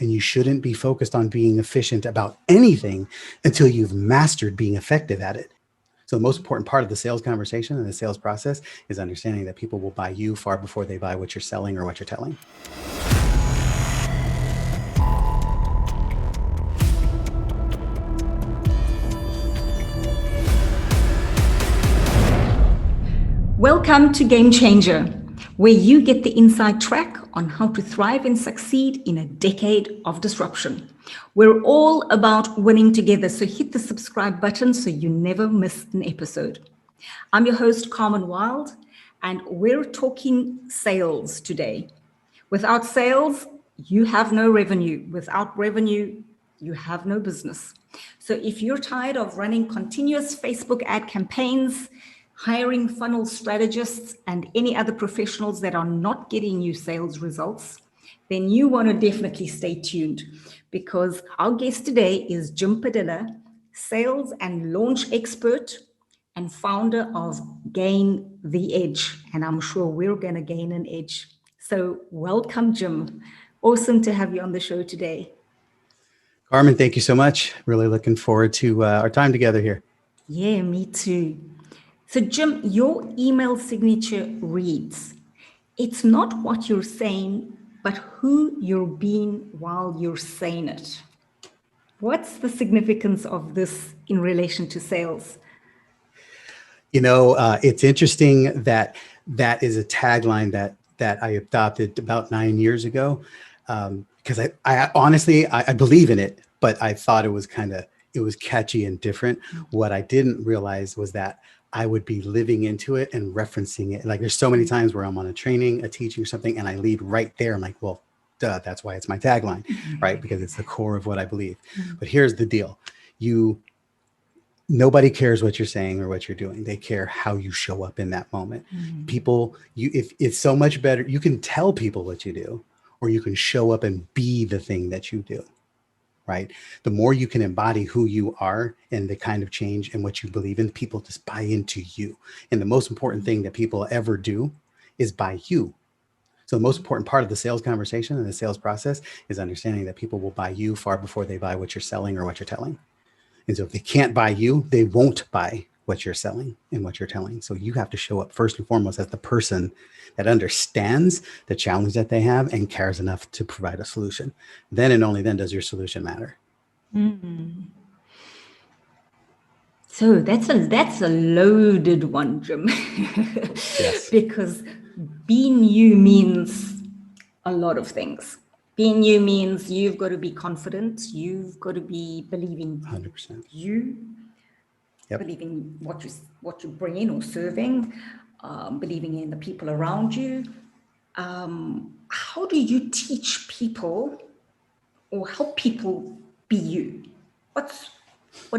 And you shouldn't be focused on being efficient about anything until you've mastered being effective at it. So the most important part of the sales conversation and the sales process is understanding that people will buy you far before they buy what you're selling or what you're telling. Welcome to Game Changer, where you get the inside track on how to thrive and succeed in a decade of disruption. We're all about winning together, so hit the subscribe button so you never miss an episode. I'm your host, Carmen Wild, and we're talking sales today. Without sales, you have no revenue. Without revenue, you have no business. So if you're tired of running continuous Facebook ad campaigns, hiring funnel strategists, and any other professionals that are not getting you sales results, then you want to definitely stay tuned, because our guest today is Jim Padilla, sales and launch expert and founder of Gain the Edge. And I'm sure we're going to gain an edge. So welcome, Jim. Awesome to have you on the show today. Carmen, thank you so much. Really looking forward to our time together here. Yeah, me too. So, Jim, your email signature reads, "It's not what you're saying, but who you're being while you're saying it." What's the significance of this in relation to sales? You know, it's interesting that that is a tagline that I adopted about 9 years ago, because I honestly, I believe in it, but I thought it was catchy and different. What I didn't realize was that I would be living into it and referencing it. Like, there's so many times where I'm on a training, a teaching or something, and I lead right there. I'm like, well, duh, that's why it's my tagline, right? Because it's the core of what I believe. But here's the deal. Nobody cares what you're saying or what you're doing. They care how you show up in that moment. People, if it's so much better, you can tell people what you do, or you can show up and be the thing that you do. Right? The more you can embody who you are and the kind of change and what you believe in, people just buy into you. And the most important thing that people ever do is buy you. So the most important part of the sales conversation and the sales process is understanding that people will buy you far before they buy what you're selling or what you're telling. And so if they can't buy you, they won't buy what you're selling and what you're telling. So you have to show up first and foremost as the person that understands the challenge that they have and cares enough to provide a solution. Then and only then does your solution matter. So that's a loaded one, Jim. Yes. Because being you means a lot of things. Being you means you've got to be confident. You've got to be believing 100%. you, Yep. believing what you bring in or serving, believing in the people around you. How do you teach people or help people be you? What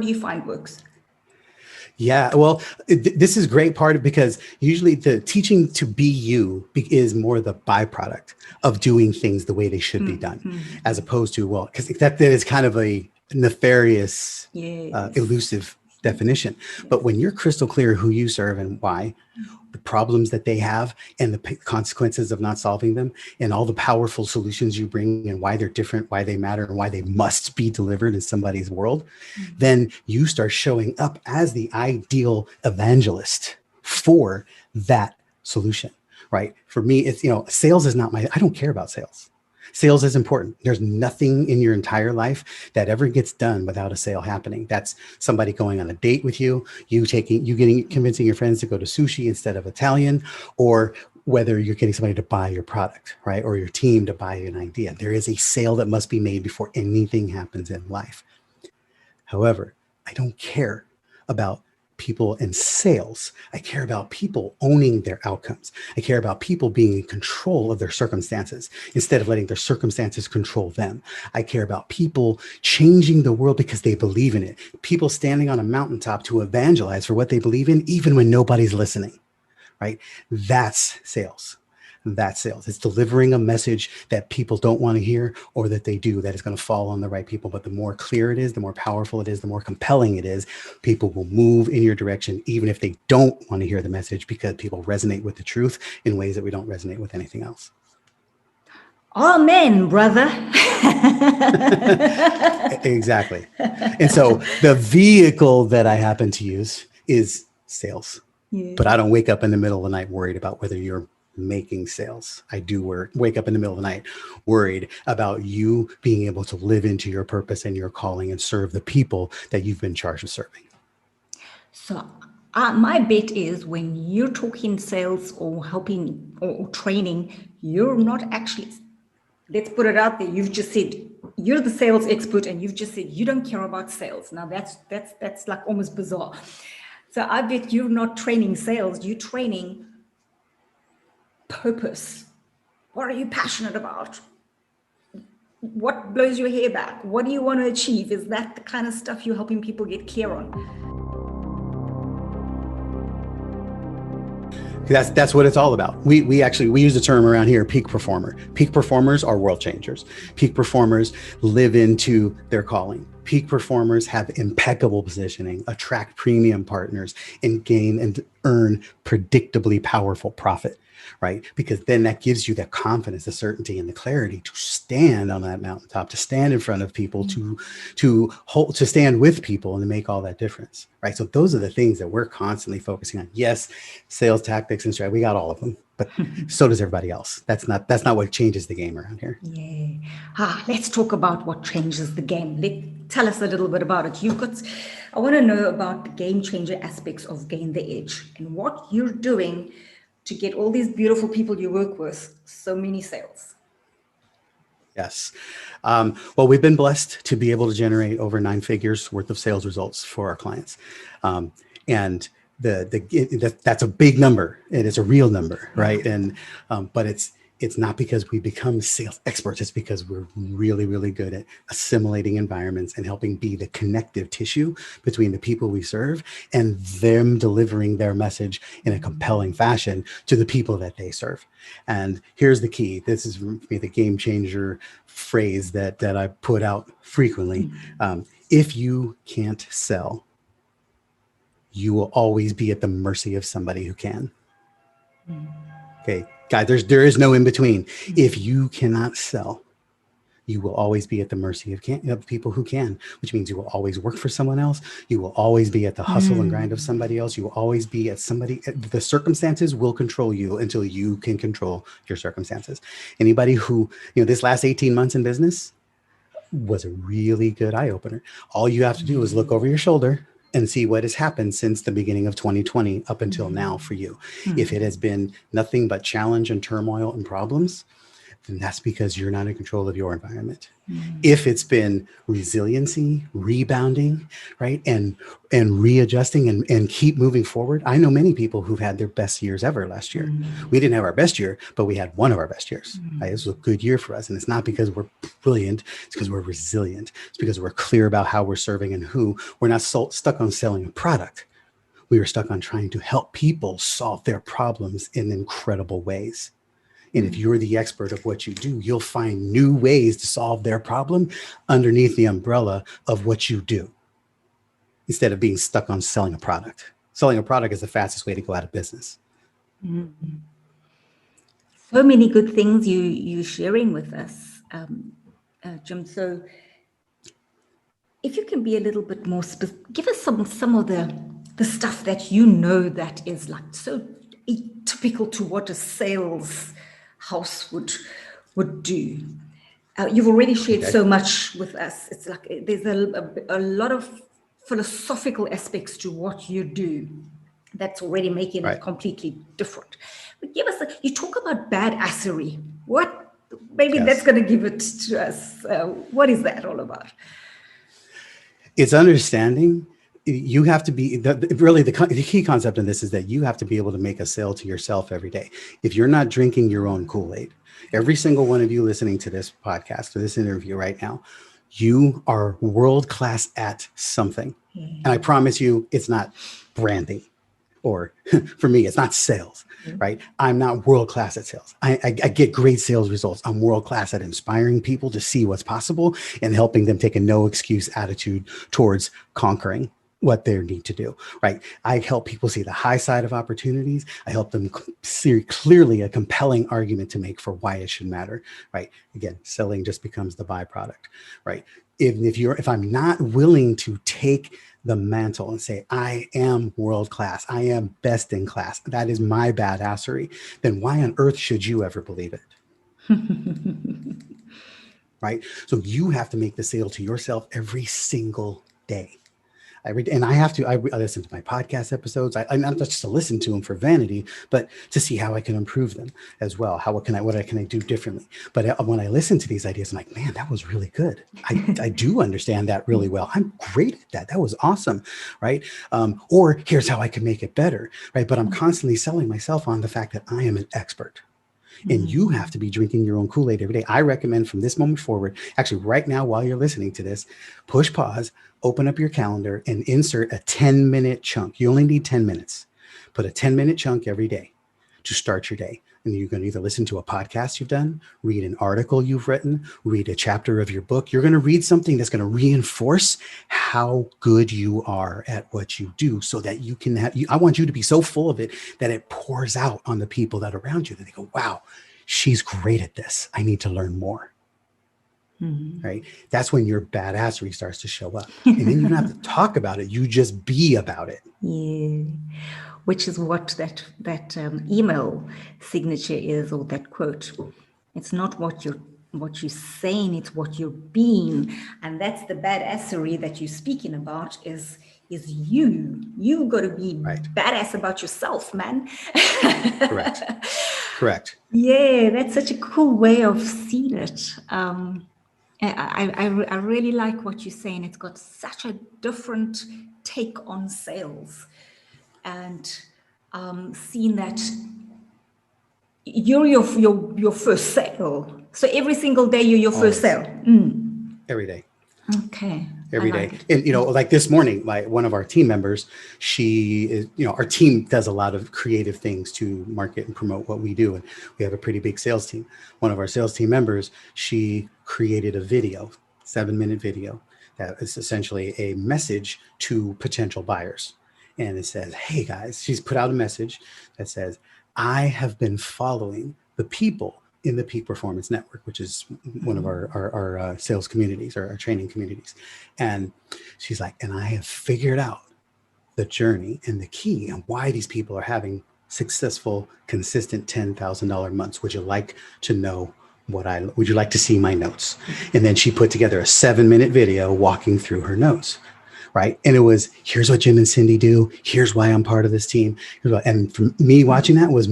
do you find works? Yeah, well, this is great part of, because usually the teaching to be you is more the byproduct of doing things the way they should be done, as opposed to, well, because that is kind of a nefarious, elusive definition. But when you're crystal clear who you serve and why, the problems that they have and the consequences of not solving them, and all the powerful solutions you bring and why they're different, why they matter, and why they must be delivered in somebody's world, then you start showing up as the ideal evangelist for that solution, right? For me, it's, sales is not I don't care about sales. Sales is important. There's nothing in your entire life that ever gets done without a sale happening. That's somebody going on a date with you, convincing your friends to go to sushi instead of Italian, or whether you're getting somebody to buy your product, right? Or your team to buy an idea. There is a sale that must be made before anything happens in life. However, I don't care about people in sales. I care about people owning their outcomes. I care about people being in control of their circumstances instead of letting their circumstances control them. I care about people changing the world because they believe in it. People standing on a mountaintop to evangelize for what they believe in, even when nobody's listening, right? That's sales. That's sales. It's delivering a message that people don't want to hear, or that they do, that is going to fall on the right people. But the more clear it is, the more powerful it is, the more compelling it is, people will move in your direction, even if they don't want to hear the message, because people resonate with the truth in ways that we don't resonate with anything else. Amen, brother. Exactly. And so the vehicle that I happen to use is sales. Yeah. But I don't wake up in the middle of the night worried about whether you're making sales. I do wake up in the middle of the night worried about you being able to live into your purpose and your calling and serve the people that you've been charged with serving. So my bet is when you're talking sales or helping or training, you're not actually, let's put it out there. You've just said you're the sales expert and you've just said you don't care about sales. Now that's like almost bizarre. So I bet you're not training sales, you're training purpose. What are you passionate about? What blows your hair back? What do you want to achieve? Is that the kind of stuff you're helping people get clear on? That's what it's all about. We use the term around here, peak performer. Peak performers are world changers. Peak performers live into their calling. Peak performers have impeccable positioning, attract premium partners, and gain and earn predictably powerful profit, right? Because then that gives you that confidence, the certainty, and the clarity to stand on that mountaintop, to stand in front of people, to stand with people, and to make all that difference, right? So those are the things that we're constantly focusing on. Yes, sales tactics and strategy, we got all of them, but so does everybody else. That's not what changes the game around here. Yeah. Let's talk about what changes the game. Tell us a little bit about it. I want to know about the game changer aspects of Gain the Edge and what you're doing to get all these beautiful people you work with so many sales. Yes. Well, we've been blessed to be able to generate over 9 figures worth of sales results for our clients. And that's a big number, and it's a real number, right? And but it's not because we become sales experts. It's because we're really, really good at assimilating environments and helping be the connective tissue between the people we serve and them delivering their message in a compelling fashion to the people that they serve. And here's the key. This is the game changer phrase that I put out frequently. If you can't sell, you will always be at the mercy of somebody who can. Okay, guys, there is no in between. If you cannot sell, you will always be at the mercy of people who can, which means you will always work for someone else. You will always be at the hustle and grind of somebody else. You will always be at the circumstances will control you until you can control your circumstances. Anybody who, this last 18 months in business was a really good eye opener. All you have to do is look over your shoulder and see what has happened since the beginning of 2020 up until now for you. If it has been nothing but challenge and turmoil and problems, then that's because you're not in control of your environment. If it's been resiliency, rebounding, right, and readjusting and keep moving forward. I know many people who've had their best years ever last year. We didn't have our best year, but we had one of our best years. Right? This was a good year for us. And it's not because we're brilliant. It's because we're resilient. It's because we're clear about how we're serving and who. We're not stuck on selling a product. We were stuck on trying to help people solve their problems in incredible ways. And if you're the expert of what you do, you'll find new ways to solve their problem underneath the umbrella of what you do, instead of being stuck on selling a product. Selling a product is the fastest way to go out of business. So many good things you're sharing with us, Jim. So if you can be a little bit more specific, give us some of the stuff that that is like so atypical to what a sales house would do. You've already shared so much with us. It's like there's a lot of philosophical aspects to what you do that's already making it completely different. But give us you talk about bad Assery. What? Maybe that's going to give it to us. What is that all about? It's understanding. You have to be the key concept in this is that you have to be able to make a sale to yourself every day. If you're not drinking your own Kool-Aid, every single one of you listening to this podcast or this interview right now, you are world-class at something. And I promise you, it's not branding, or for me, it's not sales, right? I'm not world-class at sales. I get great sales results. I'm world-class at inspiring people to see what's possible and helping them take a no excuse attitude towards conquering. what they need to do, right? I help people see the high side of opportunities. I help them see clearly a compelling argument to make for why it should matter, right? Again, selling just becomes the byproduct, right? If I'm not willing to take the mantle and say, I am world class, I am best in class, that is my badassery, then why on earth should you ever believe it? Right? So you have to make the sale to yourself every single day. And I listen to my podcast episodes. I not just to listen to them for vanity, but to see how I can improve them as well. What can I do differently? But when I listen to these ideas, I'm like, man, that was really good. I do understand that really well. I'm great at that. That was awesome, right? Or here's how I can make it better, right? But I'm constantly selling myself on the fact that I am an expert. And you have to be drinking your own Kool-Aid every day. I recommend from this moment forward, actually right now while you're listening to this, push pause, open up your calendar and insert a 10-minute chunk. You only need 10 minutes. Put a 10-minute chunk every day to start your day. And you're going to either listen to a podcast you've done, read an article you've written, read a chapter of your book. You're going to read something that's going to reinforce how good you are at what you do so that you can I want you to be so full of it that it pours out on the people that are around you. That they go, wow, she's great at this. I need to learn more. Right? That's when your badassery starts to show up. And then you don't have to talk about it. You just be about it. Yeah. Which is what that email signature is, or that quote. It's not what you're saying, it's what you're being. And that's the badassery that you're speaking about is you got to be badass about yourself, man. Correct. Yeah, that's such a cool way of seeing it. I really like what you're saying. It's got such a different take on sales, and seeing that you're your first sale. So every single day you're your first sale. Every day. Okay. Every day. And, like this morning, one of our team members, she is, our team does a lot of creative things to market and promote what we do. And we have a pretty big sales team. One of our sales team members, she created a video, 7-minute video that is essentially a message to potential buyers. And it says, hey guys, she's put out a message that says, I have been following the people in the Peak Performance Network, which is one of our sales communities or our training communities. And she's like, and I have figured out the journey and the key on why these people are having successful, consistent $10,000 months. Would you like to know would you like to see my notes? And then she put together a 7-minute video walking through her notes. Right. And it was, here's what Jim and Cindy do. Here's why I'm part of this team. And for me watching that was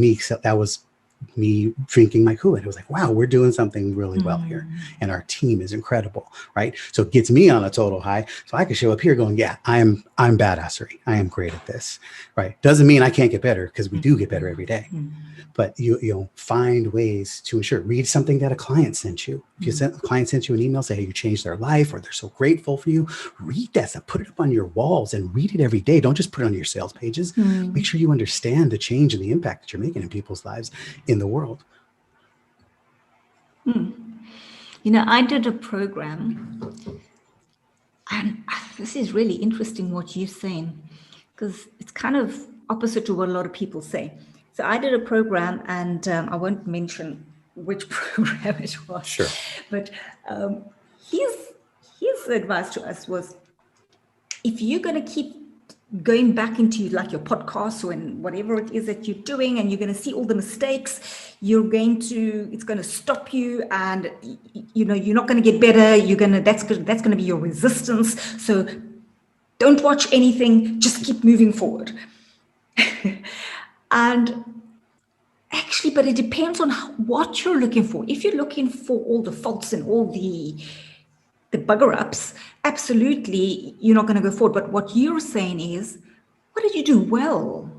me drinking my Kool-Aid. It was like, wow, we're doing something really well here. And our team is incredible. Right. So it gets me on a total high. So I could show up here going, yeah, I'm badassery. I am great at this. Right. Doesn't mean I can't get better, because we do get better every day. But you find ways to ensure. Read something that a client sent you. If a client sent you an email, say, hey, you changed their life, or they're so grateful for you, read that stuff, put it up on your walls and read it every day. Don't just put it on your sales pages. Make sure you understand the change and the impact that you're making in people's lives in the world. I did a program, and this is really interesting what you're saying, because it's kind of opposite to what a lot of people say. So I did a program, and I won't mention which program it was. Sure. But his advice to us was, if you're going to keep going back into like your podcast or in whatever it is that you're doing, and you're going to see all the mistakes, it's going to stop you, and you're not going to get better. That's going to be your resistance. So don't watch anything, just keep moving forward. And actually, but it depends on what you're looking for. If you're looking for all the faults and all the bugger ups, absolutely, you're not going to go forward. But what you're saying is, what did you do well?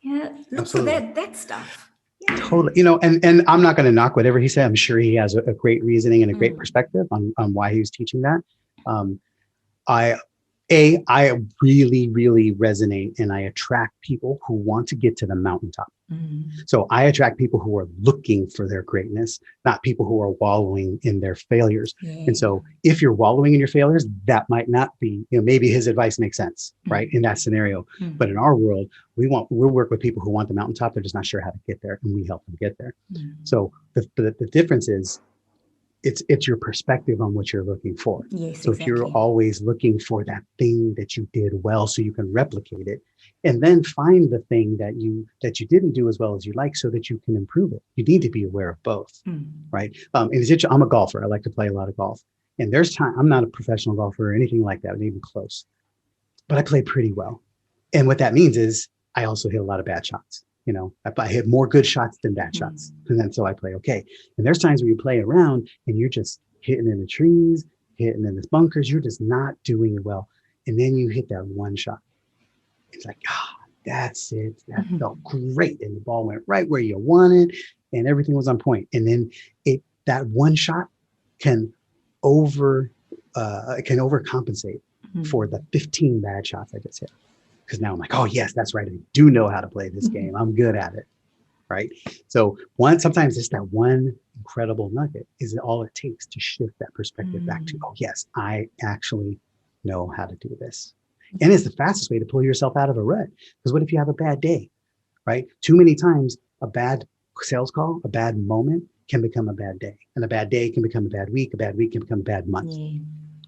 Yeah, look Absolutely. for that stuff. Yeah. Totally. And I'm not going to knock whatever he said. I'm sure he has a great reasoning and a great perspective on why he was teaching that. I really, really resonate and I attract people who want to get to the mountaintop. So I attract people who are looking for their greatness, not people who are wallowing in their failures. Yeah. And so if you're wallowing in your failures, that might not be, maybe his advice makes sense, right? In that scenario. But in our world, we work with people who want the mountaintop. They're just not sure how to get there, and we help them get there. So the difference is it's your perspective on what you're looking for. Yes, so exactly. If you're always looking for that thing that you did well so you can replicate it, and then find the thing that you didn't do as well as you like so that you can improve it. You need to be aware of both, right? And I'm a golfer. I like to play a lot of golf. And there's time, I'm not a professional golfer or anything like that, not even close, but I play pretty well. And what that means is I also hit a lot of bad shots. I hit more good shots than bad shots. And then so I play okay. And there's times where you play around and you're just hitting in the trees, hitting in the bunkers. You're just not doing it well. And then you hit that one shot. It's like, that's it. That felt great. And the ball went right where you wanted and everything was on point. And then that one shot can overcompensate for the 15 bad shots I just hit. Because now I'm like, oh yes, that's right. I do know how to play this game. I'm good at it, right? So sometimes it's that one incredible nugget is all it takes to shift that perspective back to, oh yes, I actually know how to do this. And it's the fastest way to pull yourself out of a rut. Because what if you have a bad day, right? Too many times a bad sales call, a bad moment can become a bad day. And a bad day can become a bad week can become a bad month.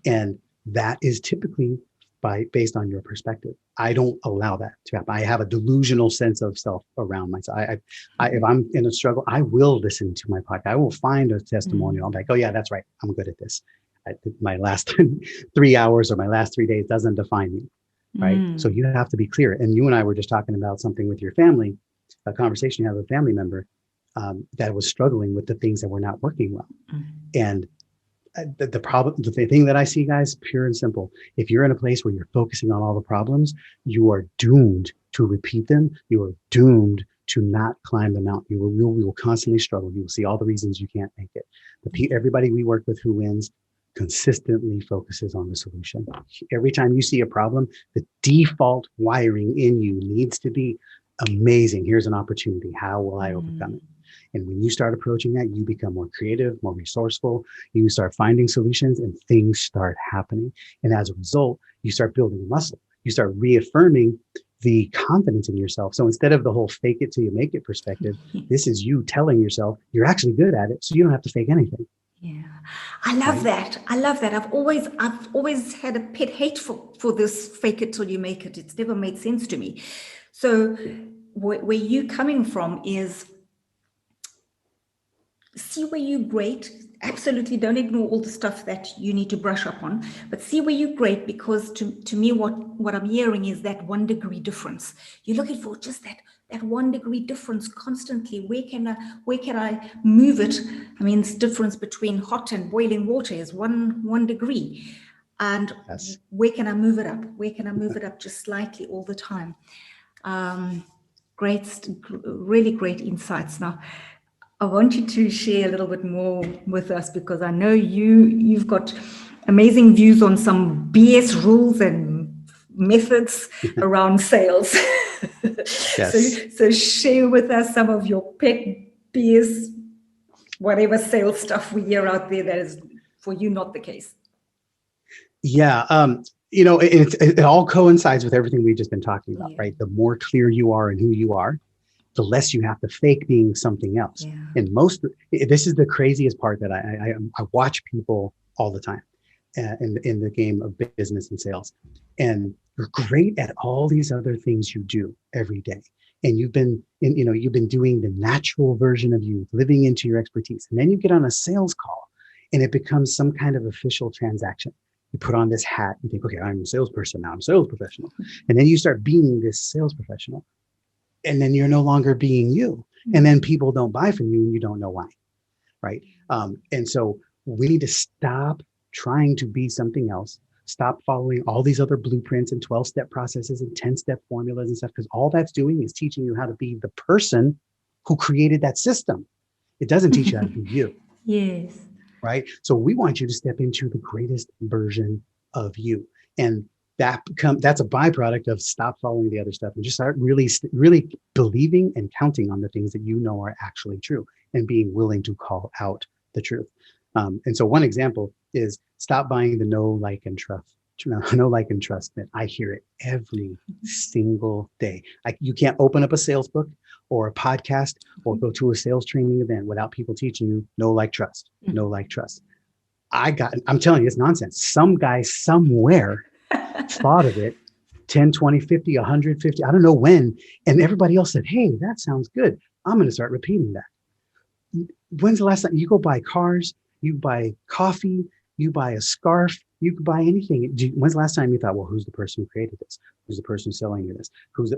And that is typically based on your perspective. I don't allow that to happen. I have a delusional sense of self around myself. If I'm in a struggle, I will listen to my podcast. I will find a testimonial. I'm like, oh yeah, that's right. I'm good at this. My last 3 hours or my last 3 days doesn't define me, right? So you have to be clear. And you and I were just talking about something with your family, a conversation you have with a family member that was struggling with the things that were not working well. And the thing that I see, guys, pure and simple. If you're in a place where you're focusing on all the problems, you are doomed to repeat them. You are doomed to not climb the mountain. You will constantly struggle. You will see all the reasons you can't make it. Everybody we work with who wins consistently focuses on the solution. Every time you see a problem, the default wiring in you needs to be amazing. Here's an opportunity. How will I overcome it? And when you start approaching that, you become more creative, more resourceful. You start finding solutions and things start happening. And as a result, you start building muscle. You start reaffirming the confidence in yourself. So instead of the whole fake it till you make it perspective, this is you telling yourself you're actually good at it. So you don't have to fake anything. Yeah, I love that. I love that. I've always had a pet hate for this fake it till you make it. It's never made sense to me. So where you're coming from is see where you're great. Absolutely don't ignore all the stuff that you need to brush up on, but see where you're great, because to me what I'm hearing is that 1 degree difference. You're looking for just that 1 degree difference constantly. Where can I move it? I mean, it's difference between hot and boiling water is one degree. And yes. Where can I move it up? Where can I move it up just slightly all the time? Really great insights. Now, I want you to share a little bit more with us, because I know you've got amazing views on some BS rules and methods around sales. Yes. So share with us some of your pet BS, whatever sales stuff we hear out there that is for you not the case. Yeah. It all coincides with everything we've just been talking about, right? The more clear you are in who you are, the less you have to fake being something else. Yeah. And this is the craziest part that I watch people all the time in the game of business and sales. And you're great at all these other things you do every day. And you've been doing the natural version of you, living into your expertise. And then you get on a sales call and it becomes some kind of official transaction. You put on this hat, you think, okay, I'm a salesperson now, I'm a sales professional. And then you start being this sales professional. And then you're no longer being you. And then people don't buy from you and you don't know why, right? And so we need to stop trying to be something else. Stop following all these other blueprints and 12-step processes and 10-step formulas and stuff, because all that's doing is teaching you how to be the person who created that system. It doesn't teach you how to be you. Yes. Right? So we want you to step into the greatest version of you. And that's a byproduct of stop following the other stuff and just start really believing and counting on the things that you know are actually true and being willing to call out the truth. And so one example is stop buying the no, like, and trust. No, like, and trust myth. I hear it every single day. You can't open up a sales book or a podcast or go to a sales training event without people teaching you no, like, trust, no, like, trust. I'm telling you, it's nonsense. Some guy somewhere thought of it 10, 20, 50, 150, I don't know when. And everybody else said, hey, that sounds good. I'm going to start repeating that. When's the last time you go buy cars, you buy coffee, you buy a scarf, you could buy anything. When's the last time you thought, well, who's the person who created this? Who's the person selling you this?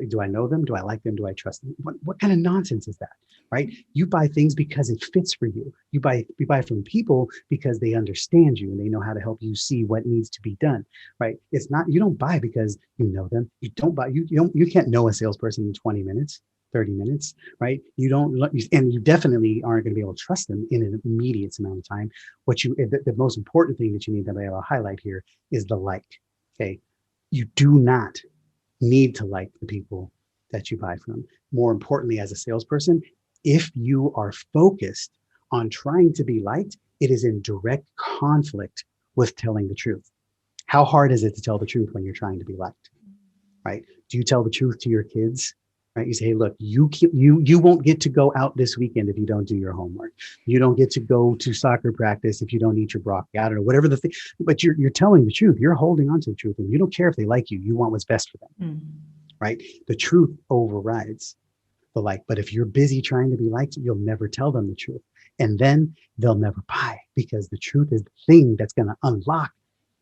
Do I know them? Do I like them? Do I trust them? What kind of nonsense is that? Right? You buy things because it fits for you. You buy from people because they understand you and they know how to help you see what needs to be done. Right? It's not, you don't buy because you know them. You don't buy, you can't know a salesperson in 20 minutes. 30 minutes, right? And you definitely aren't going to be able to trust them in an immediate amount of time. The most important thing that you need to be able to highlight here is the like, okay? You do not need to like the people that you buy from. More importantly, as a salesperson, if you are focused on trying to be liked, it is in direct conflict with telling the truth. How hard is it to tell the truth when you're trying to be liked, right? Do you tell the truth to your kids? Right? You say, hey, look, you won't get to go out this weekend if you don't do your homework. You don't get to go to soccer practice if you don't eat your broccoli. I don't know, whatever the thing, but you're telling the truth. You're holding on to the truth, and you don't care if they like you. You want what's best for them, right? The truth overrides the like. But if you're busy trying to be liked, you'll never tell them the truth, and then they'll never buy because the truth is the thing that's going to unlock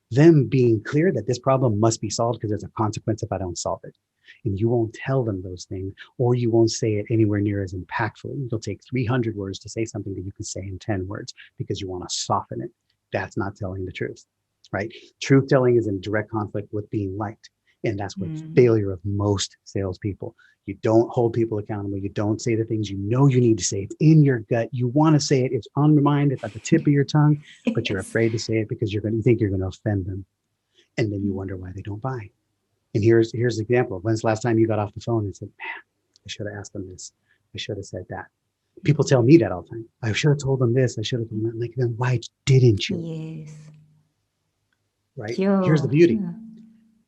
them being clear that this problem must be solved because there's a consequence if I don't solve it. And you won't tell them those things, or you won't say it anywhere near as impactfully. You'll take 300 words to say something that you can say in 10 words because you want to soften it. That's not telling the truth, right? Truth telling is in direct conflict with being liked. And that's what failure of most salespeople. You don't hold people accountable. You don't say the things you know you need to say. It's in your gut. You want to say it. It's on your mind. It's at the tip of your tongue, but you're afraid to say it because you think you're going to offend them. And then you wonder why they don't buy. And here's an example. When's the last time you got off the phone and said, man, I should have asked them this. I should have said that. People tell me that all the time. I should have told them this. I should have told them that. Like, then why didn't you? Yes. Right? Here's the beauty. Yeah.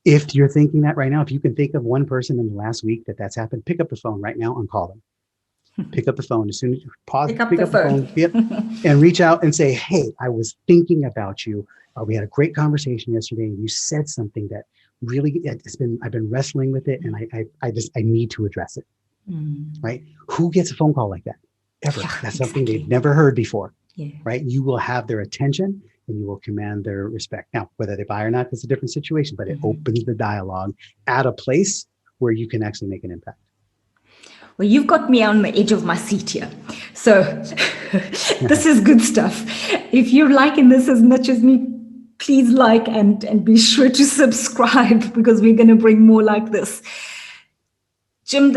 If you're thinking that right now, if you can think of one person in the last week that's happened, pick up the phone right now and call them. Pick up the phone as soon as you pause. Pick up the phone. Yep, and reach out and say, hey, I was thinking about you. We had a great conversation yesterday and you said something that really I've been wrestling with it and I need to address it. Right? Who gets a phone call like that ever? Yeah, that's something they've never heard before. Yeah. Right? You will have their attention and you will command their respect. Now, whether they buy or not, that's a different situation, but it opens the dialogue at a place where you can actually make an impact. Well, you've got me on the edge of my seat here. So this is good stuff. If you're liking this as much as me, please like and be sure to subscribe because we're going to bring more like this. Jim,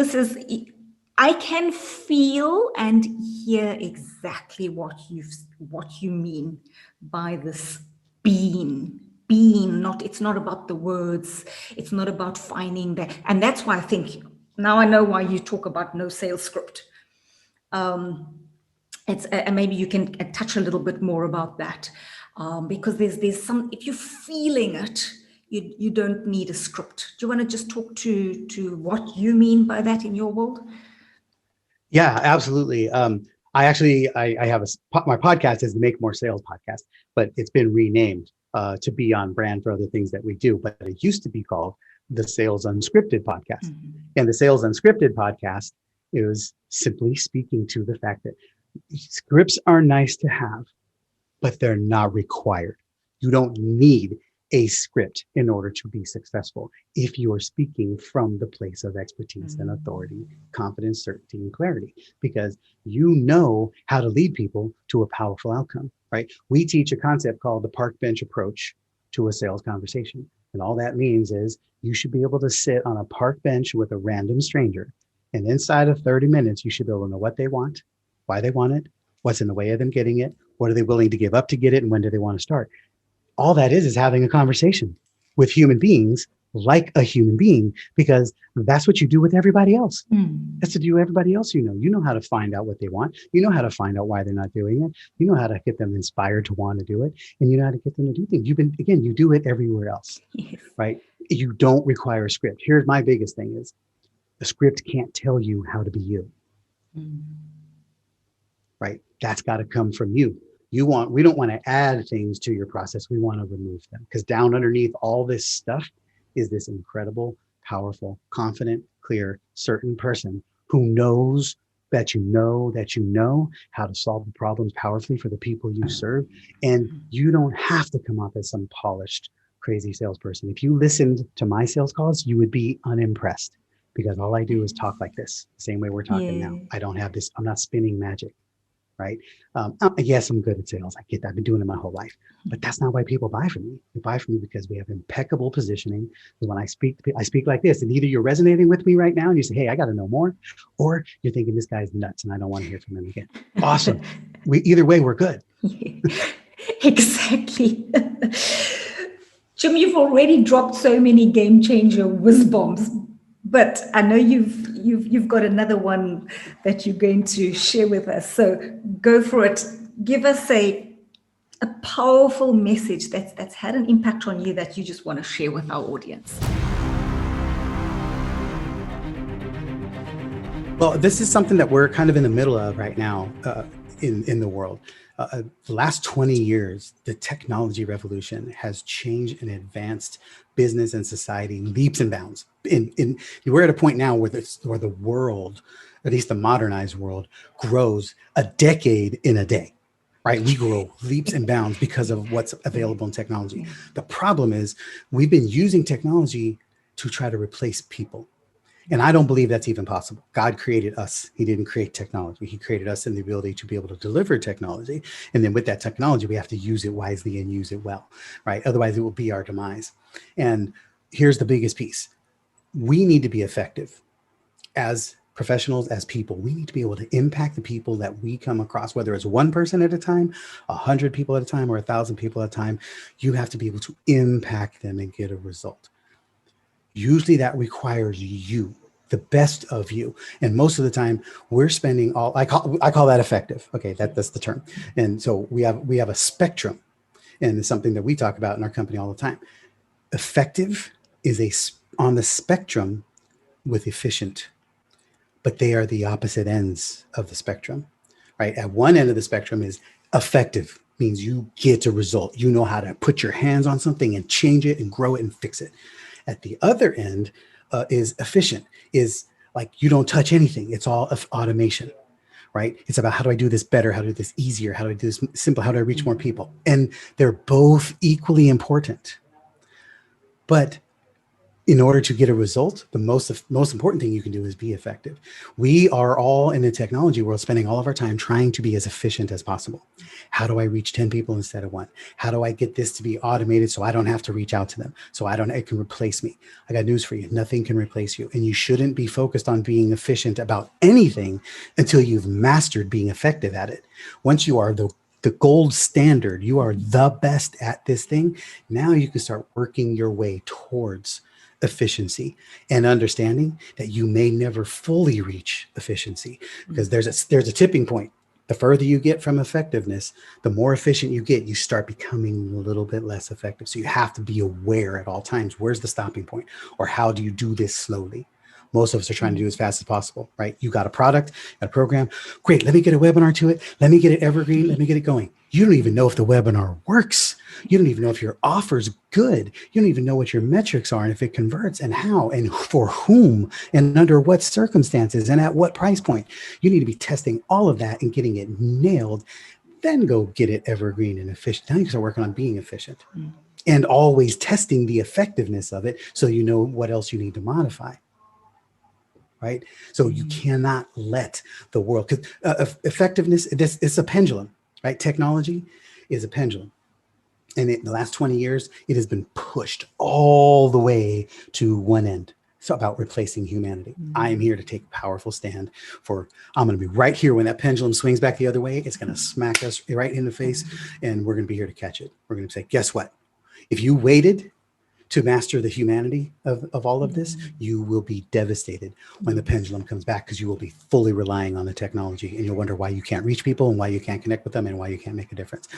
I can feel and hear exactly what you mean by this being. It's not about the words. It's not about finding that. And that's why I think now I know why you talk about no sales script. And maybe you can touch a little bit more about that. Because there's some, if you're feeling it, you don't need a script. Do you want to just talk to what you mean by that in your world? Yeah, absolutely. I have my podcast is the Make More Sales podcast, but it's been renamed to be on brand for other things that we do. But it used to be called the Sales Unscripted podcast. And the Sales Unscripted podcast is simply speaking to the fact that scripts are nice to have, but they're not required. You don't need a script in order to be successful if you are speaking from the place of expertise and authority, confidence, certainty, and clarity, because you know how to lead people to a powerful outcome, right? We teach a concept called the park bench approach to a sales conversation. And all that means is you should be able to sit on a park bench with a random stranger. And inside of 30 minutes, you should be able to know what they want, why they want it, what's in the way of them getting it, what are they willing to give up to get it, and when do they want to start? All that is having a conversation with human beings like a human being, because that's what you do with everybody else. Mm. That's to do with everybody else. You know how to find out what they want. You know how to find out why they're not doing it. You know how to get them inspired to want to do it. And you know how to get them to do things. You do it everywhere else, Yes. right? You don't require a script. Here's my biggest thing is the script can't tell you how to be you, Mm. right? That's got to come from you. We don't want to add things to your process. We want to remove them, because down underneath all this stuff is this incredible, powerful, confident, clear, certain person who knows that you know how to solve the problems powerfully for the people you serve. And you don't have to come off as some polished, crazy salesperson. If you listened to my sales calls, you would be unimpressed, because all I do is talk like this, the same way we're talking now. Yeah. I don't have this, I'm not spinning magic, right? Yes, I'm good at sales. I get that. I've been doing it my whole life. But that's not why people buy from me. They buy from me because we have impeccable positioning. Because when I speak like this, and either you're resonating with me right now and you say, hey, I got to know more, or you're thinking this guy's nuts and I don't want to hear from him again. Awesome. Either way, we're good. Yeah. Exactly. Jim, you've already dropped so many game changer whiz bombs, but I know you've got another one that you're going to share with us. So go for it. Give us a powerful message that's had an impact on you that you just want to share with our audience. Well, this is something that we're kind of in the middle of right now in the world. The last 20 years, the technology revolution has changed and advanced business and society leaps and bounds. We're at a point now where the world, at least the modernized world, grows a decade in a day. Right? We grow leaps and bounds because of what's available in technology. The problem is we've been using technology to try to replace people. And I don't believe that's even possible. God created us. He didn't create technology. He created us in the ability to be able to deliver technology. And then with that technology, we have to use it wisely and use it well, right? Otherwise, it will be our demise. And here's the biggest piece. We need to be effective as professionals, as people. We need to be able to impact the people that we come across, whether it's one person at a time, 100 people at a time, or 1,000 people at a time. You have to be able to impact them and get a result. Usually that requires you, the best of you. And most of the time we're spending I call that effective. Okay. That's the term. And so we have a spectrum, and it's something that we talk about in our company all the time. Effective is on the spectrum with efficient, but they are the opposite ends of the spectrum, right? At one end of the spectrum is effective, means you get a result. You know how to put your hands on something and change it and grow it and fix it. At the other end is efficient, is like you don't touch anything. It's all automation, right? It's about how do I do this better? How do I do this easier? How do I do this simple? How do I reach more people? And they're both equally important. But in order to get a result, the most important thing you can do is be effective. We are all in the technology world spending all of our time trying to be as efficient as possible. How do I reach 10 people instead of one? How do I get this to be automated so I don't have to reach out to them? So it can replace me. I got news for you. Nothing can replace you. And you shouldn't be focused on being efficient about anything until you've mastered being effective at it. Once you are the gold standard, you are the best at this thing. Now you can start working your way towards efficiency and understanding that you may never fully reach efficiency, because there's a tipping point. The further you get from effectiveness, the more efficient you get, you start becoming a little bit less effective. So you have to be aware at all times. Where's the stopping point? Or how do you do this slowly? Most of us are trying to do as fast as possible, right? You got a product, a program. Great. Let me get a webinar to it. Let me get it evergreen. Let me get it going. You don't even know if the webinar works. You don't even know if your offer's good. You don't even know what your metrics are and if it converts and how and for whom and under what circumstances and at what price point. You need to be testing all of that and getting it nailed. Then go get it evergreen and efficient. Now you can start working on being efficient and always testing the effectiveness of it so you know what else you need to modify. Right. So you cannot let the world, because effectiveness, it's a pendulum, right? Technology is a pendulum. And in the last 20 years, it has been pushed all the way to one end. It's about replacing humanity. I am here to take a powerful stand I'm going to be right here when that pendulum swings back the other way. It's going to smack us right in the face, and we're going to be here to catch it. We're going to say, guess what? If you waited to master the humanity of all of this, you will be devastated when the pendulum comes back, because you will be fully relying on the technology, and you'll wonder why you can't reach people and why you can't connect with them and why you can't make a difference.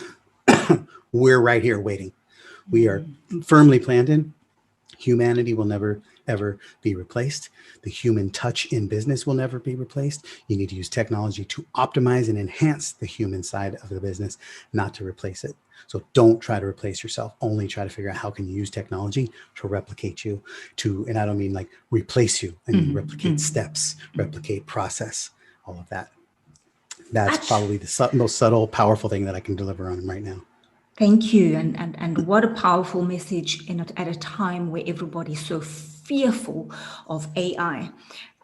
We're right here waiting. We are firmly planted. Humanity will never, ever be replaced. The human touch in business will never be replaced. You need to use technology to optimize and enhance the human side of the business, not to replace it. So don't try to replace yourself. Only try to figure out how can you use technology to replicate you, and I don't mean like replace you, I mean replicate steps, replicate process, all of that. That's probably the most subtle, powerful thing that I can deliver on right now. Thank you. And what a powerful message at a time where everybody's so fearful of AI.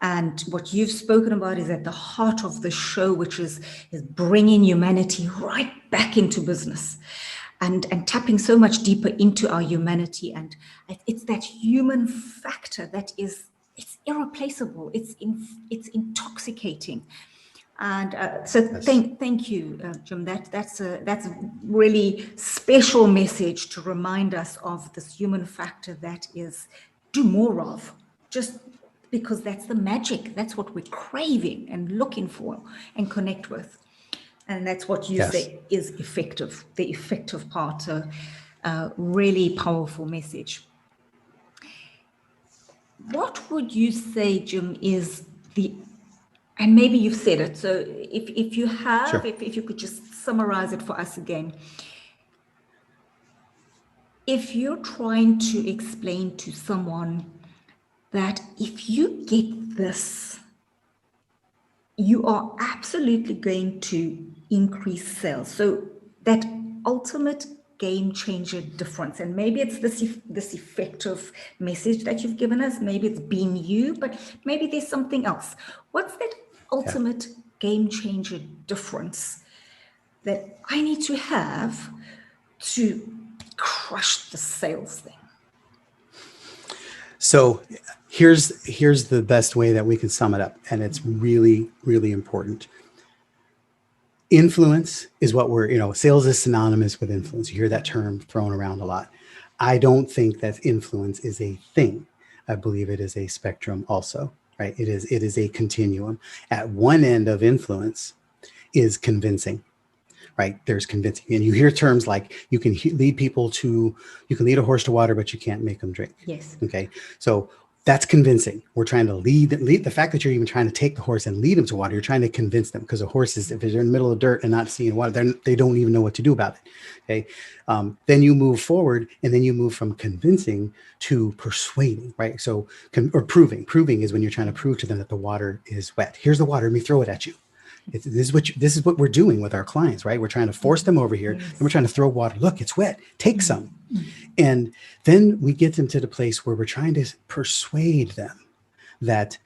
And what you've spoken about is at the heart of the show, which is bringing humanity right back into business and tapping so much deeper into our humanity. And it's that human factor that it's irreplaceable. It's intoxicating. And so Yes. thank you, Jim. That's a really special message to remind us of this human factor that is do more of, just because that's the magic. That's what we're craving and looking for and connect with. And that's what you say is effective, the effective part. So really powerful message. What would you say, Jim, is and maybe you've said it, so if you have, Sure. if you could just summarize it for us again. If you're trying to explain to someone that if you get this, you are absolutely going to increase sales. So that ultimate game changer difference, and maybe it's this effective message that you've given us, maybe it's being you, but maybe there's something else. What's that ultimate game changer difference that I need to have to crush the sales thing? So here's the best way that we can sum it up, and it's really, really important. Influence is what sales is synonymous with influence. You hear that term thrown around a lot. I don't think that influence is a thing. I believe it is a spectrum also, right? It is a continuum. At one end of influence is convincing, right? There's convincing. And you hear terms like you can lead a horse to water, but you can't make them drink. Yes. Okay. So that's convincing. We're trying to lead the fact that you're even trying to take the horse and lead them to water. You're trying to convince them, because a horse is, if they're in the middle of dirt and not seeing water, they don't even know what to do about it. Okay. Then you move forward, and then you move from convincing to persuading, right? So, or proving. Proving is when you're trying to prove to them that the water is wet. Here's the water. Let me throw it at you. This is what we're doing with our clients, right? We're trying to force them over here, and we're trying to throw water. Look, it's wet. Take some. And then we get them to the place where we're trying to persuade them that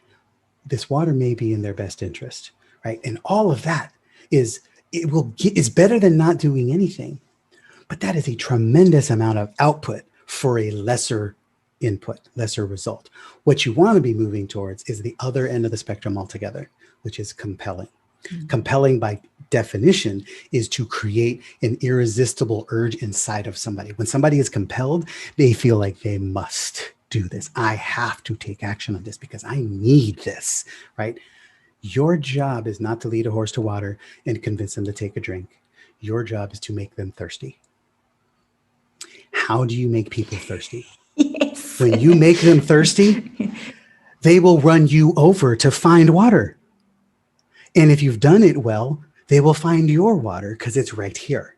this water may be in their best interest, right? And all of that is better than not doing anything, but that is a tremendous amount of output for a lesser input, lesser result. What you want to be moving towards is the other end of the spectrum altogether, which is compelling. Compelling, by definition, is to create an irresistible urge inside of somebody. When somebody is compelled, they feel like they must do this. I have to take action on this because I need this, right? Your job is not to lead a horse to water and convince them to take a drink. Your job is to make them thirsty. How do you make people thirsty? Yes. When you make them thirsty, they will run you over to find water. And if you've done it well, they will find your water because it's right here,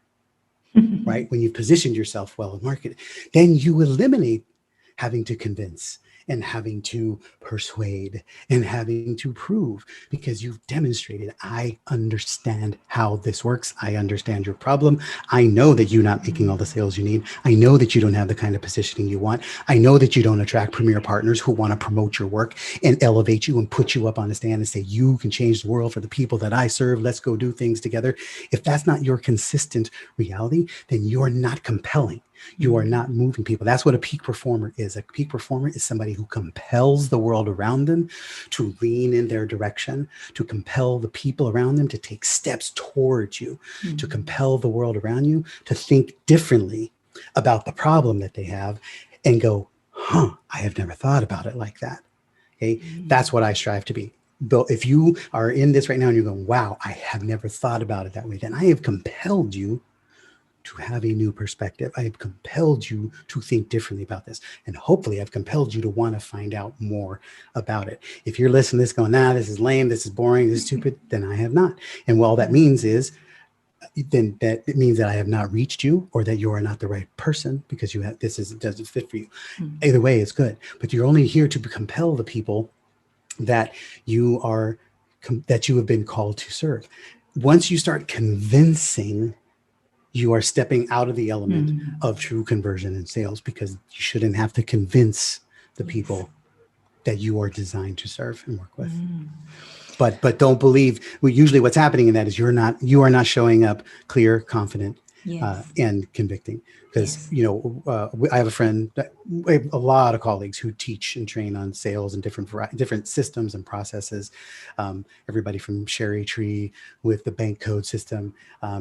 right? When you've positioned yourself well in market, then you eliminate having to convince and having to persuade and having to prove, because you've demonstrated, I understand how this works. I understand your problem. I know that you're not making all the sales you need. I know that you don't have the kind of positioning you want. I know that you don't attract premier partners who want to promote your work and elevate you and put you up on a stand and say, you can change the world for the people that I serve. Let's go do things together. If that's not your consistent reality, then you're not compelling. You are not moving people. That's what a peak performer is. A peak performer is somebody who compels the world around them to lean in their direction, to compel the people around them to take steps towards you, to compel the world around you to think differently about the problem that they have and go, I have never thought about it like that. Okay. That's what I strive to be. But if you are in this right now and you're going, wow, I have never thought about it that way, then I have compelled you to have a new perspective. I have compelled you to think differently about this. And hopefully I've compelled you to want to find out more about it. If you're listening to this going, nah, this is lame, this is boring, this is stupid, then I have not. And all that means is, then that it means that I have not reached you, or that you are not the right person because you have, doesn't fit for you. Either way, it's good. But you're only here to compel the people that you are, that you have been called to serve. Once you start convincing, you are stepping out of the element of true conversion and sales, because you shouldn't have to convince the people that you are designed to serve and work with. But don't believe. Well, usually what's happening in that is you are not showing up clear, confident, and convicting. Because I have a friend, a lot of colleagues who teach and train on sales and different systems and processes. Everybody from Sherry Tree with the bank code system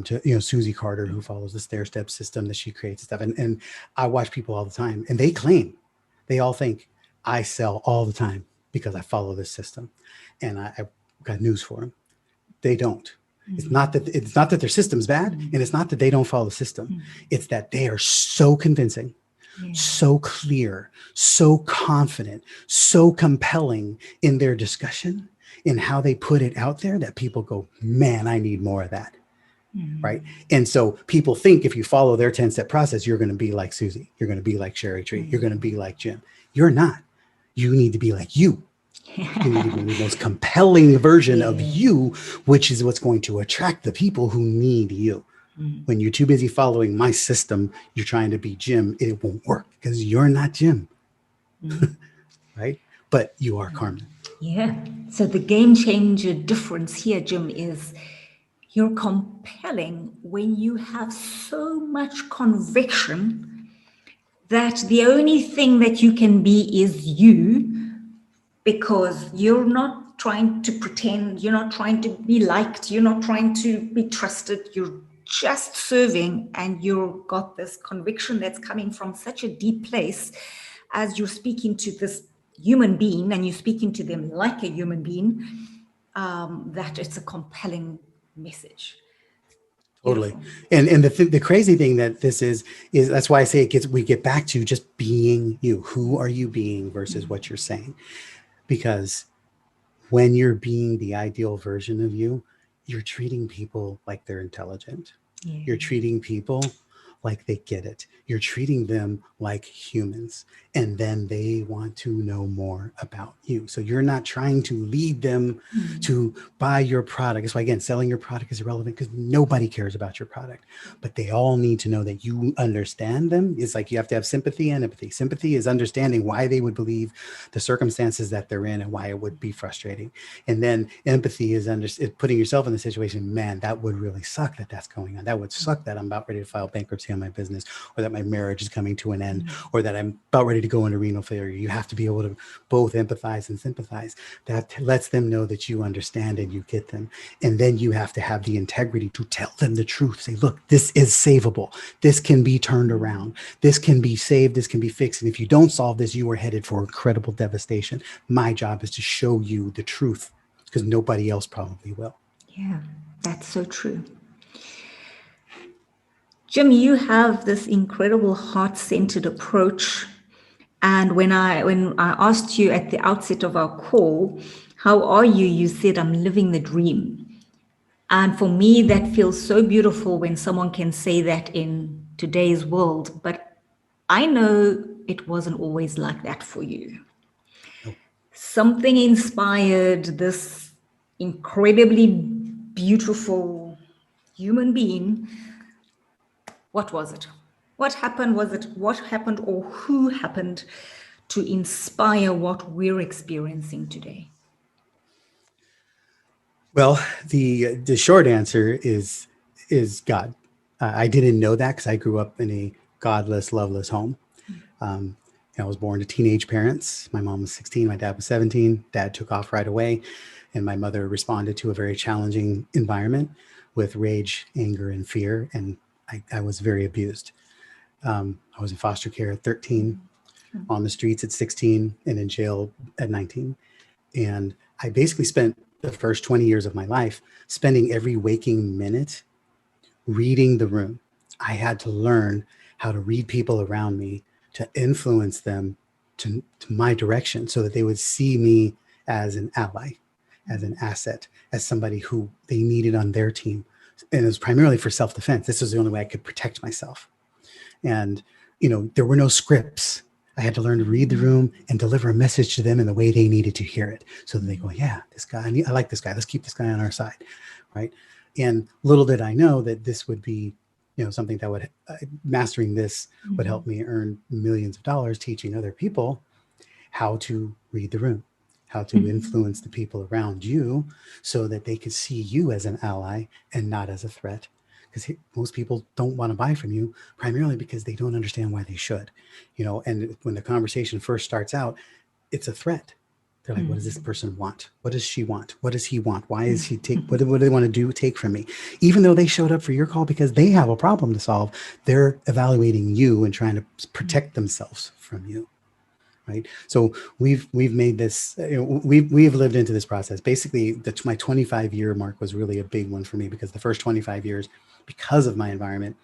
to Susie Carter, who follows the stair step system that she creates and stuff. And I watch people all the time, and they all think I sell all the time because I follow this system. And I got news for them. They don't. It's not that their system's bad, and it's not that they don't follow the system. It's that they are so convincing, so clear, so confident, so compelling in their discussion, in how they put it out there, that people go, man, I need more of that. Right. And so people think if you follow their 10-step process, you're going to be like Susie. You're going to be like Sherry Tree. You're going to be like Jim. You're not. You need to be like you. You need to be the most compelling version of you, which is what's going to attract the people who need you. When you're too busy following my system, you're trying to be Jim, it won't work because you're not Jim. Right? But you are Carmen. Yeah. So the game changer difference here, Jim, is you're compelling when you have so much conviction that the only thing that you can be is you, because you're not trying to pretend, you're not trying to be liked, you're not trying to be trusted, you're just serving, and you've got this conviction that's coming from such a deep place as you're speaking to this human being and you're speaking to them like a human being, that it's a compelling message. Totally. Beautiful. And the crazy thing that this is that's why I say we get back to just being you. Who are you being versus what you're saying? Because when you're being the ideal version of you, you're treating people like they're intelligent. You're treating people like they get it. You're treating them like humans, and then they want to know more about you. So you're not trying to lead them to buy your product. That's why, again, selling your product is irrelevant, because nobody cares about your product, but they all need to know that you understand them. It's like you have to have sympathy and empathy. Sympathy is understanding why they would believe the circumstances that they're in and why it would be frustrating. And then empathy is putting yourself in the situation. Man, that would really suck that that's going on. That would suck that I'm about ready to file bankruptcy on my business, or that my marriage is coming to an end, or that I'm about ready to go into renal failure. You have to be able to both empathize and sympathize. That lets them know that you understand and you get them. And then you have to have the integrity to tell them the truth. Say, look, this is savable. This can be turned around. This can be saved. This can be fixed. And if you don't solve this, you are headed for incredible devastation. My job is to show you the truth, because nobody else probably will. Yeah, that's so true. Jim, you have this incredible heart-centered approach. And when I asked you at the outset of our call, how are you? You said, I'm living the dream. And for me, that feels so beautiful when someone can say that in today's world. But I know it wasn't always like that for you. Nope. Something inspired this incredibly beautiful human being. What was it? What happened? Was it what happened, or who happened to inspire what we're experiencing today? Well, the short answer is God. I didn't know that because I grew up in a godless, loveless home. I was born to teenage parents. My mom was 16, my dad was 17. Dad took off right away, and my mother responded to a very challenging environment with rage, anger, and fear. And I was very abused. I was in foster care at 13. on the streets at 16 and in jail at 19. And I basically spent the first 20 years of my life spending every waking minute reading the room. I had to learn how to read people around me, to influence them to my direction so that they would see me as an ally, as an asset, as somebody who they needed on their team. And it was primarily for self-defense. This was the only way I could protect myself. And, there were no scripts. I had to learn to read the room and deliver a message to them in the way they needed to hear it. So that they go, yeah, this guy, I like this guy. Let's keep this guy on our side. Right. And little did I know that this would be, something that would, mastering this would help me earn millions of dollars teaching other people how to read the room, how to influence the people around you so that they could see you as an ally and not as a threat. Because most people don't want to buy from you primarily because they don't understand why they should, and when the conversation first starts out, it's a threat. They're like, what does this person want? What does she want? What does he want? Why is he what do they want to take from me? Even though they showed up for your call because they have a problem to solve, they're evaluating you and trying to protect themselves from you. Right. So we've made this, we've lived into this process. Basically, my 25-year mark was really a big one for me because the first 25 years, because of my environment,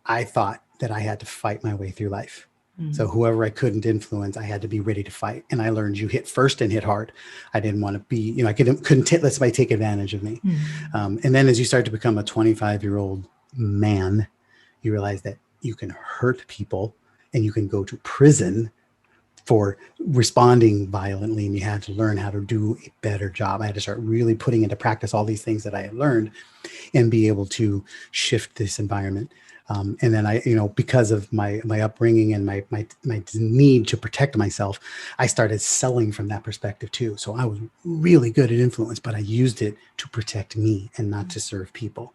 I thought that I had to fight my way through life. So whoever I couldn't influence, I had to be ready to fight. And I learned you hit first and hit hard. I didn't want to be, I couldn't let somebody take advantage of me. And then as you start to become a 25-year-old man, you realize that you can hurt people and you can go to prison for responding violently, and you had to learn how to do a better job. I had to start really putting into practice all these things that I had learned and be able to shift this environment. And then I, because of my upbringing and my need to protect myself, I started selling from that perspective too. So I was really good at influence, but I used it to protect me and not to serve people.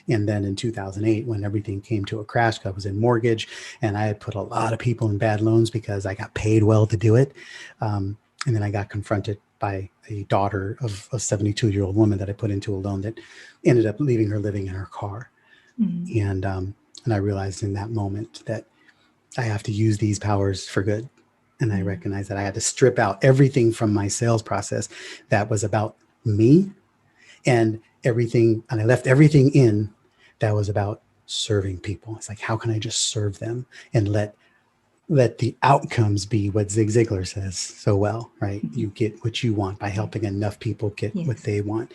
And then in 2008, when everything came to a crash, I was in mortgage and I had put a lot of people in bad loans because I got paid well to do it. And then I got confronted by a daughter of a 72-year-old woman that I put into a loan that ended up leaving her living in her car. And I realized in that moment that I have to use these powers for good. And I recognized that I had to strip out everything from my sales process that was about me and everything. And I left everything in that was about serving people. It's like, how can I just serve them and let the outcomes be what Zig Ziglar says so well, right? You get what you want by helping enough people get what they want.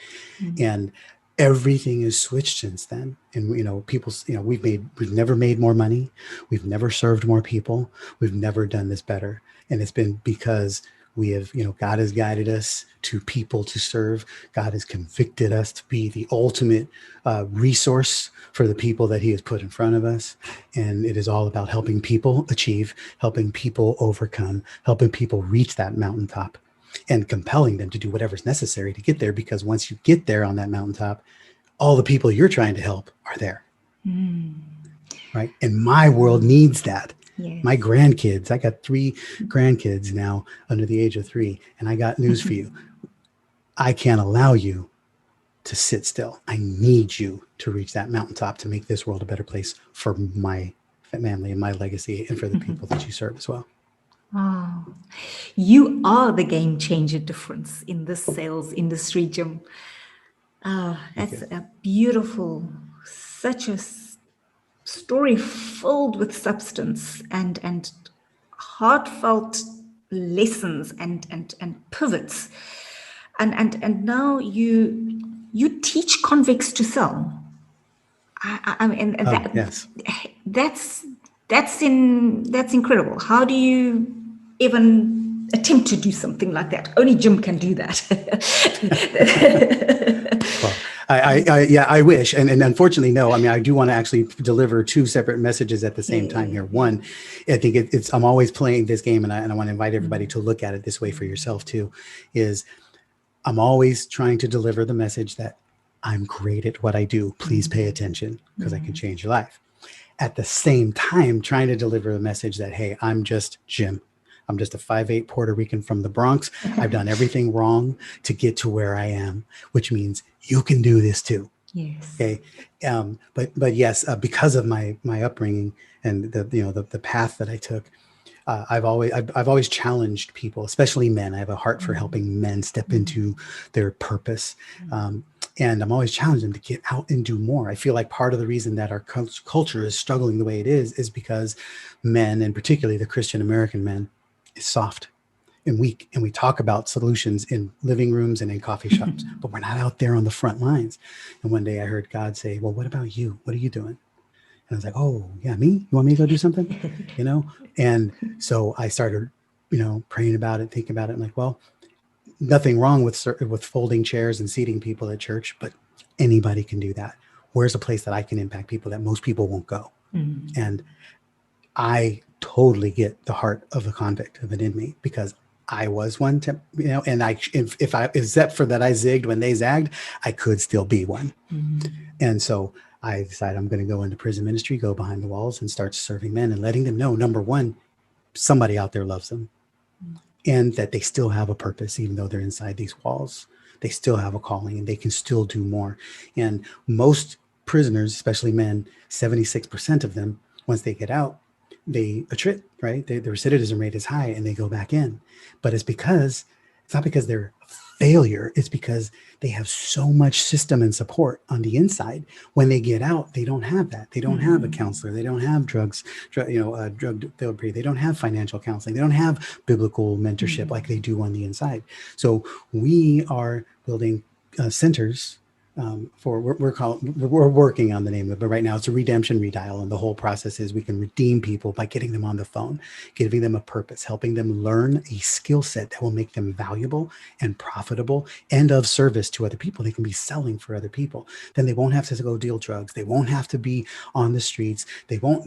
And everything is switched since then. And, people, we've never made more money. We've never served more people. We've never done this better. And it's been because we have, God has guided us to people to serve. God has convicted us to be the ultimate resource for the people that he has put in front of us. And it is all about helping people achieve, helping people overcome, helping people reach that mountaintop, and compelling them to do whatever's necessary to get there. Because once you get there on that mountaintop, all the people you're trying to help are there. Right. And my world needs that. Yes. My grandkids, I got 3 grandkids now under the age of 3. And I got news for you. I can't allow you to sit still. I need you to reach that mountaintop to make this world a better place for my family and my legacy and for the people that you serve as well. Oh, you are the game changer difference in this sales industry, Jim. That's a beautiful, such a story filled with substance and heartfelt lessons and pivots. And now you teach convicts to sell. I mean, Yes. That's incredible. How do you even attempt to do something like that? Only Jim can do that. Well, I wish. And unfortunately, no. I mean, I do want to actually deliver 2 separate messages at the same time here. One, I think I'm always playing this game, and I want to invite everybody to look at it this way for yourself too, is I'm always trying to deliver the message that I'm great at what I do. Please pay attention because I can change your life. At the same time, trying to deliver a message that, hey, I'm just Jim. I'm just a 5'8" Puerto Rican from the Bronx. I've done everything wrong to get to where I am, which means you can do this too. Yes. Okay. But yes, because of my upbringing and the path that I took, I've always challenged people, especially men. I have a heart for helping men step into their purpose. And I'm always challenging them to get out and do more. I feel like part of the reason that our culture is struggling the way it is because men, and particularly the Christian American men, is soft and weak. And we talk about solutions in living rooms and in coffee shops, but we're not out there on the front lines. And one day I heard God say, well, what about you? What are you doing? And I was like, oh, yeah, me? You want me to go do something? And so I started, praying about it, thinking about it. I'm like, well, nothing wrong with folding chairs and seating people at church, but anybody can do that. Where's a place that I can impact people that most people won't go? And I totally get the heart of a convict, of an inmate, because I was one, and except for that I zigged when they zagged, I could still be one. And so I decided I'm going to go into prison ministry, go behind the walls and start serving men and letting them know, number one, somebody out there loves them and that they still have a purpose, even though they're inside these walls. They still have a calling and they can still do more. And most prisoners, especially men, 76% of them, once they get out, they attrit, right? The recidivism rate is high and they go back in. But it's not because they're a failure. It's because they have so much system and support on the inside. When they get out, they don't have that. They don't have a counselor. They don't have drug therapy. They don't have financial counseling. They don't have biblical mentorship like they do on the inside. So we are building centers we're working on the name of it, but right now it's a redemption redial. And the whole process is we can redeem people by getting them on the phone, giving them a purpose, helping them learn a skill set that will make them valuable and profitable and of service to other people. They can be selling for other people. Then they won't have to go deal drugs. They won't have to be on the streets. They won't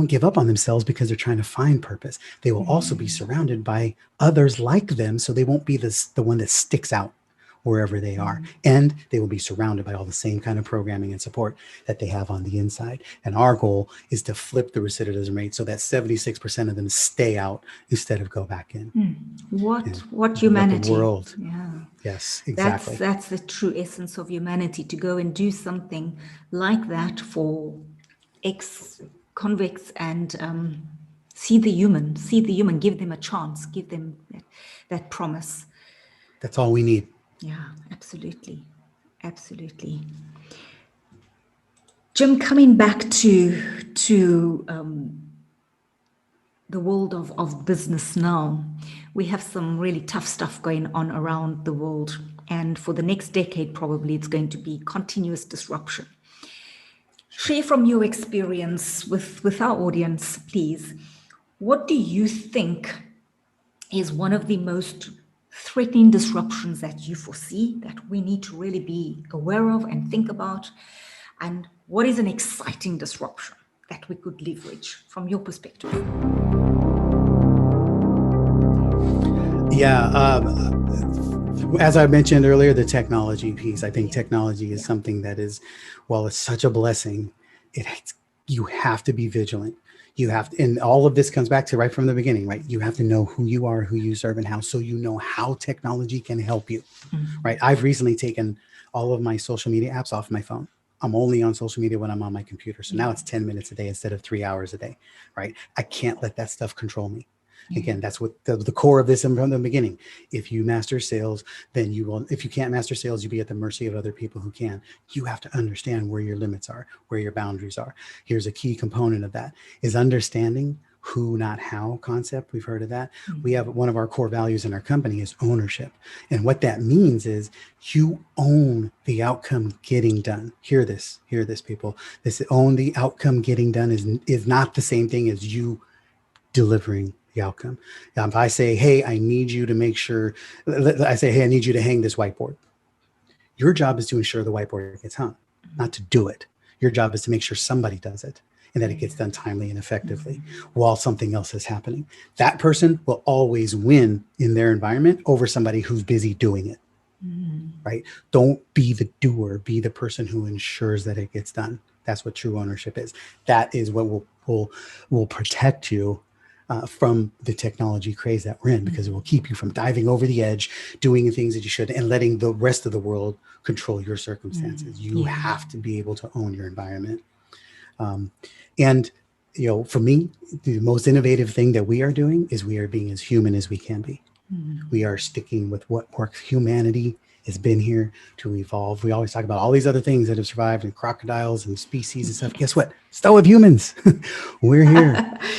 give up on themselves because they're trying to find purpose. They will also be surrounded by others like them. So they won't be the one that sticks out wherever they are. And they will be surrounded by all the same kind of programming and support that they have on the inside. And our goal is to flip the recidivism rate so that 76% of them stay out instead of go back in. What humanity. The world. Yeah. Yes, exactly. That's the true essence of humanity, to go and do something like that for ex-convicts and see the human, give them a chance, give them that promise. That's all we need. Yeah, absolutely. Absolutely. Jim, coming back to the world of business now, we have some really tough stuff going on around the world. And for the next decade, probably it's going to be continuous disruption. Share from your experience with our audience, please. What do you think is one of the most threatening disruptions that you foresee, that we need to really be aware of and think about? And what is an exciting disruption that we could leverage from your perspective? Yeah, as I mentioned earlier, the technology piece, I think technology is something that is, while it's such a blessing, you have to be vigilant. You have to, and all of this comes back to right from the beginning, right? You have to know who you are, who you serve, and how, so you know how technology can help you, right? I've recently taken all of my social media apps off my phone. I'm only on social media when I'm on my computer. So now it's 10 minutes a day instead of 3 hours a day, right? I can't let that stuff control me. Again, that's what the core of this from the beginning. If you master sales, then you will. If you can't master sales, you'll be at the mercy of other people who can. You have to understand where your limits are, where your boundaries are. Here's a key component of that is understanding who, not how concept. We've heard of that. We have one of our core values in our company is ownership. And what that means is you own the outcome getting done. Hear this, people. This own the outcome getting done is not the same thing as you delivering the outcome. Now, if I say, hey, I need you to make sure, I say, hey, I need you to hang this whiteboard. Your job is to ensure the whiteboard gets hung, not to do it. Your job is to make sure somebody does it and that it gets done timely and effectively while something else is happening. That person will always win in their environment over somebody who's busy doing it, right? Don't be the doer, be the person who ensures that it gets done. That's what true ownership is. That is what will protect you from the technology craze that we're in, because it will keep you from diving over the edge, doing the things that you should, and letting the rest of the world control your circumstances. You have to be able to own your environment. And for me, the most innovative thing that we are doing is we are being as human as we can be. We are sticking with what works. Humanity has been here to evolve. We always talk about all these other things that have survived, and crocodiles and species and stuff. Guess what? So have humans. We're here,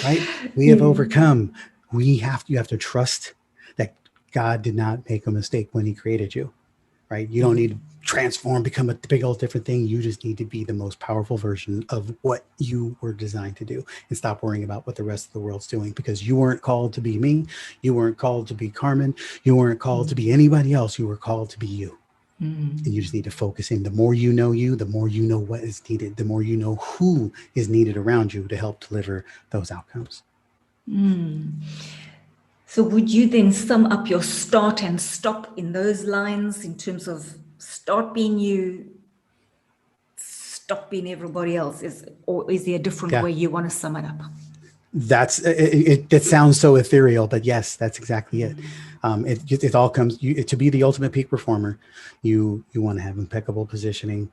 right? We have overcome. You have to trust that God did not make a mistake when he created you, right? You don't need to transform, become a big old different thing. You just need to be the most powerful version of what you were designed to do, and stop worrying about what the rest of the world's doing, because you weren't called to be me. You weren't called to be Carmen. You weren't called to be anybody else. You were called to be you. And you just need to focus in. The more you know you, the more you know what is needed, the more you know who is needed around you to help deliver those outcomes. So would you then sum up your start and stop in those lines, in terms of start being you, stop being everybody else? Or is there a different way you want to sum it up? That's it sounds so ethereal, but yes, that's exactly it. It all comes to be the ultimate peak performer. You want to have impeccable positioning,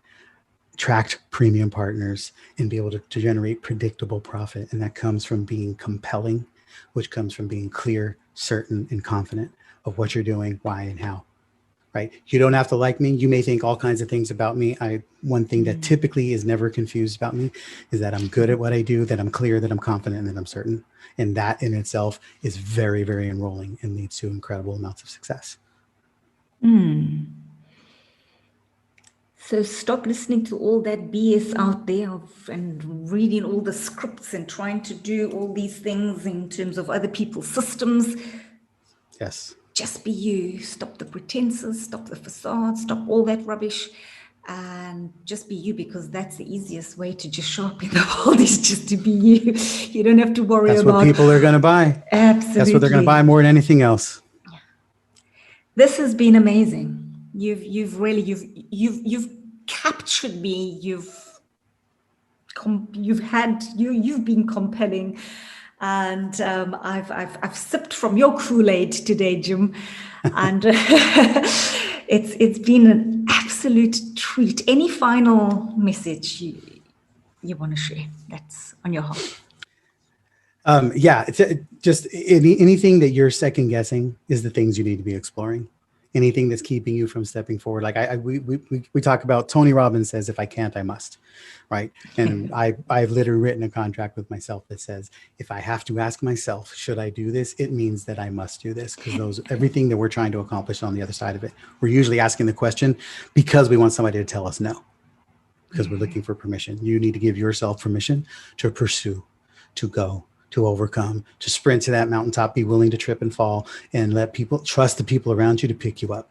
attract premium partners, and be able to generate predictable profit. And that comes from being compelling, which comes from being clear, certain, and confident of what you're doing, why, and how. Right? You don't have to like me. You may think all kinds of things about me. One thing that typically is never confused about me is that I'm good at what I do, that I'm clear, that I'm confident, and that I'm certain. And that in itself is very, very enrolling and leads to incredible amounts of success. So stop listening to all that BS out there and reading all the scripts and trying to do all these things in terms of other people's systems. Yes. Just be you. Stop the pretenses, stop the facade, stop all that rubbish, and just be you, because that's the easiest way to just show up in the world, is just to be you. You don't have to worry That's about... what people are going to buy. Absolutely. That's what they're going to buy more than anything else. This has been amazing. You've captured me. You've been compelling, and I've sipped from your Kool-Aid today, Jim, and it's been an absolute treat. Any final message you want to share that's on your heart? It's just anything that you're second guessing is the things you need to be exploring. Anything that's keeping you from stepping forward. Like we talk about, Tony Robbins says, if I can't, I must. Right. And I've literally written a contract with myself that says, if I have to ask myself, should I do this? It means that I must do this, because everything that we're trying to accomplish on the other side of it, we're usually asking the question because we want somebody to tell us no, because we're looking for permission. You need to give yourself permission to pursue, to go, to overcome, to sprint to that mountaintop, be willing to trip and fall, and trust the people around you to pick you up,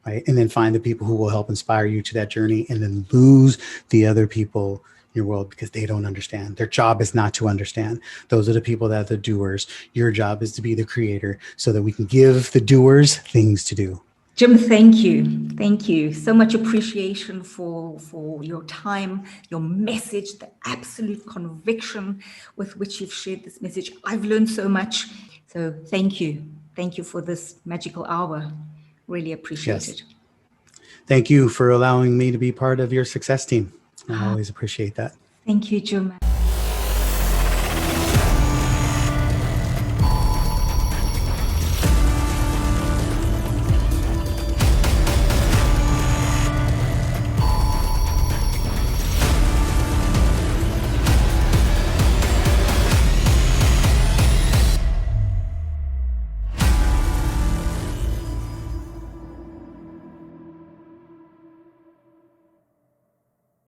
right? And then find the people who will help inspire you to that journey, and then lose the other people in your world because they don't understand. Their job is not to understand. Those are the people that are the doers. Your job is to be the creator, so that we can give the doers things to do. Jim, thank you. Thank you. So much appreciation for your time, your message, the absolute conviction with which you've shared this message. I've learned so much. So thank you. Thank you for this magical hour. Really appreciate it. Thank you for allowing me to be part of your success team. I always appreciate that. Thank you, Jim.